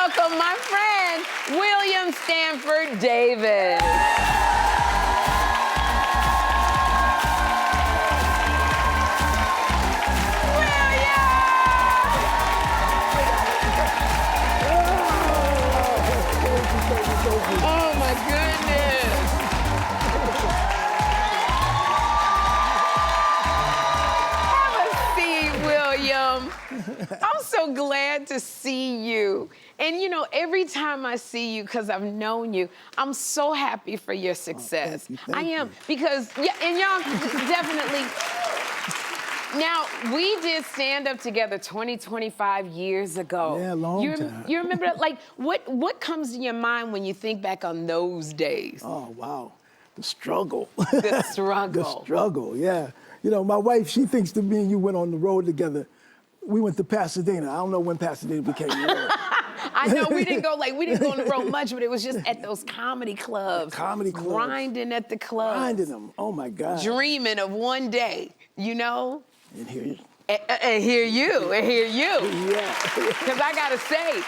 welcome my friend, William Stanford Davis. Oh my goodness. Have a seat, William. I'm so glad to see you. And you know, every time I see you, because I've known you, I'm so happy for your success. Thank I am, you. because, yeah, and y'all definitely. Now, we did stand up together 25 years ago. Yeah, long time. You remember that? Like, what comes to your mind when you think back on those days? Oh, wow. The struggle. The struggle. The struggle, yeah. You know, my wife, she thinks that me and you went on the road together. We went to Pasadena. I don't know when Pasadena became the road. I know we didn't go on the road much, but it was just at those comedy clubs. Comedy clubs. Grinding at the clubs. Grinding them. Oh, my God. Dreaming of one day, you know? And here you. And hear you. Yeah. Because I got to say,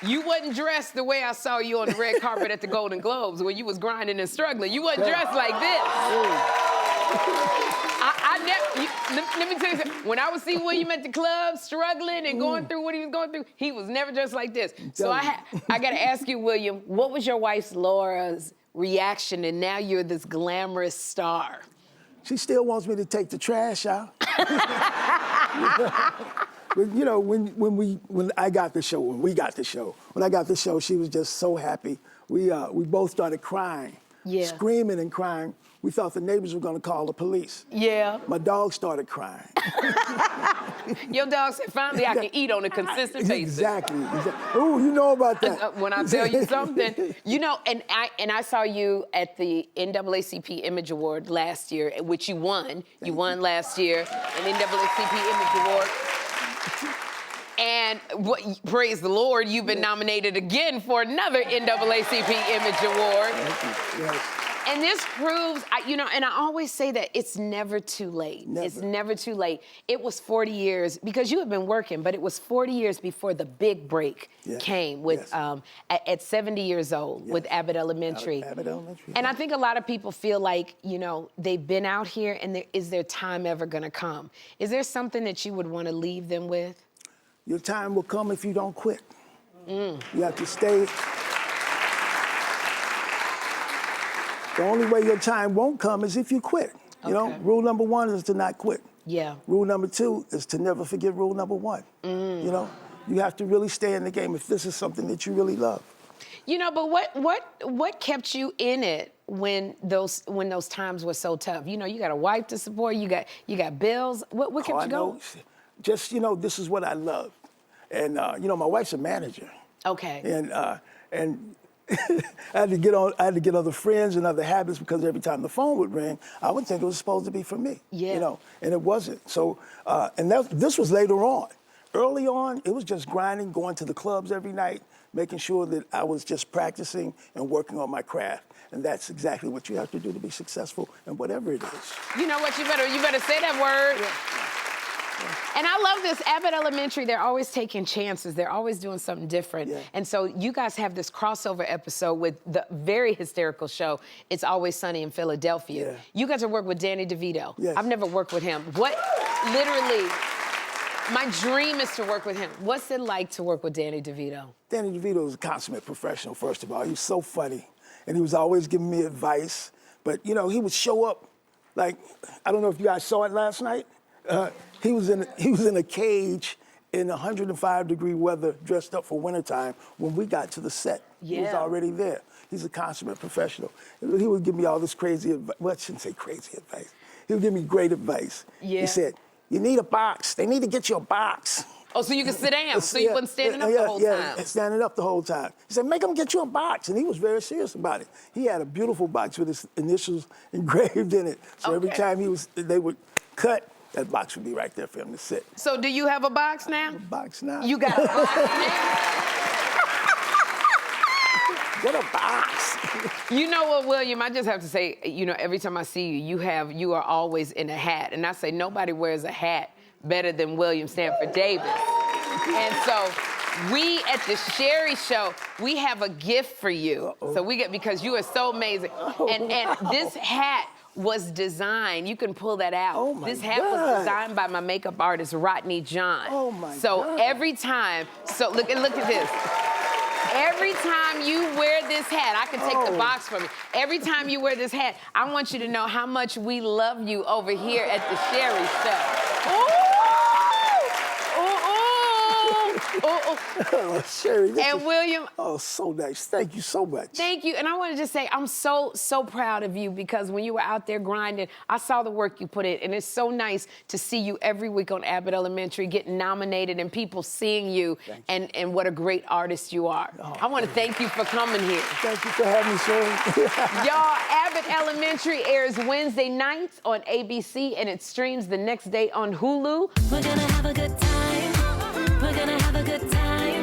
you wasn't dressed the way I saw you on the red carpet at the Golden Globes when you was grinding and struggling. You wasn't dressed like this. Let me tell you something. When I would see William at the club struggling and going through what he was going through, he was never dressed like this. So I got to ask you, William, what was your wife Laura's reaction, and now you're this glamorous star? She still wants me to take the trash out. But you know, when I got the show, when I got the show, she was just so happy. We both started crying, screaming and crying. We thought the neighbors were gonna call the police. Yeah. My dog started crying. Your dog said, finally I can eat on a consistent basis. Exactly. Ooh, you know about that. When I tell you something, you know, and I saw you at the NAACP Image Award last year, which you won. You won last year, an NAACP Image Award. And praise the Lord, you've been nominated again for another NAACP Image Award. Thank you. Yes. And this proves, you know, and I always say that it's never too late. Never. It's never too late. It was 40 years, because you have been working, but it was 40 years before the big break came with, at 70 years old with Abbott Elementary. Abbott Elementary. And I think a lot of people feel like, you know, they've been out here, and is their time ever gonna come? Is there something that you would wanna leave them with? Your time will come if you don't quit. You have to stay. The only way your time won't come is if you quit. You know, rule number 1 is to not quit. Yeah. Rule number 2 is to never forget rule number 1. You know, you have to really stay in the game if this is something that you really love. You know, but what kept you in it when those times were so tough? You know, you got a wife to support, you got bills. What kept you going? Just, you know, this is what I love. And you know, my wife's a manager. Okay. And I had to get other friends and other habits, because every time the phone would ring, I would think it was supposed to be for me. Yeah. You know, and it wasn't. So, and this was later on. Early on, it was just grinding, going to the clubs every night, making sure that I was just practicing and working on my craft. And that's exactly what you have to do to be successful in whatever it is. You know what? You better say that word. Yeah. And I love this. Abbott Elementary, they're always taking chances. They're always doing something different. Yeah. And so you guys have this crossover episode with the very hysterical show, It's Always Sunny in Philadelphia. Yeah. You got to work with Danny DeVito. Yes. I've never worked with him. Literally, my dream is to work with him. What's it like to work with Danny DeVito? Danny DeVito was a consummate professional, first of all. He was so funny, and he was always giving me advice. But, you know, he would show up, like, I don't know if you guys saw it last night. He was in a cage in 105-degree weather, dressed up for wintertime. When we got to the set, he was already there. He's a consummate professional. He would give me all this crazy advice. Well, I shouldn't say crazy advice. He would give me great advice. Yeah. He said, "You need a box. They need to get you a box." Oh, so you can sit down, so you wasn't standing up the whole time. Yeah, standing up the whole time. He said, "Make them get you a box," and he was very serious about it. He had a beautiful box with his initials engraved in it. So every time they would cut, that box would be right there for him to sit. So do you have a box now? Box now. You got a box now? Get a box. You know what, William? I just have to say, you know, every time I see you, you are always in a hat. And I say nobody wears a hat better than William Stanford Davis. And so We at the Sherri Show, we have a gift for you. So because you are so amazing. And this hat was designed, you can pull that out. Oh my this hat was designed by my makeup artist, Rodney John. Oh my So God. every time, look at this. Every time you wear this hat, I can take the box from you. Every time you wear this hat, I want you to know how much we love you over here at the Sherri Show. Ooh! Oh, Sherri. And William. Oh, so nice. Thank you so much. Thank you. And I want to just say, I'm so proud of you because when you were out there grinding, I saw the work you put in. And it's so nice to see you every week on Abbott Elementary getting nominated and people seeing you and what a great artist you are. Oh, I want to thank you for coming here. Thank you for having me, Sherri. Y'all, Abbott Elementary airs Wednesday nights on ABC and it streams the next day on Hulu. We're gonna have a good time. We're gonna have a good time.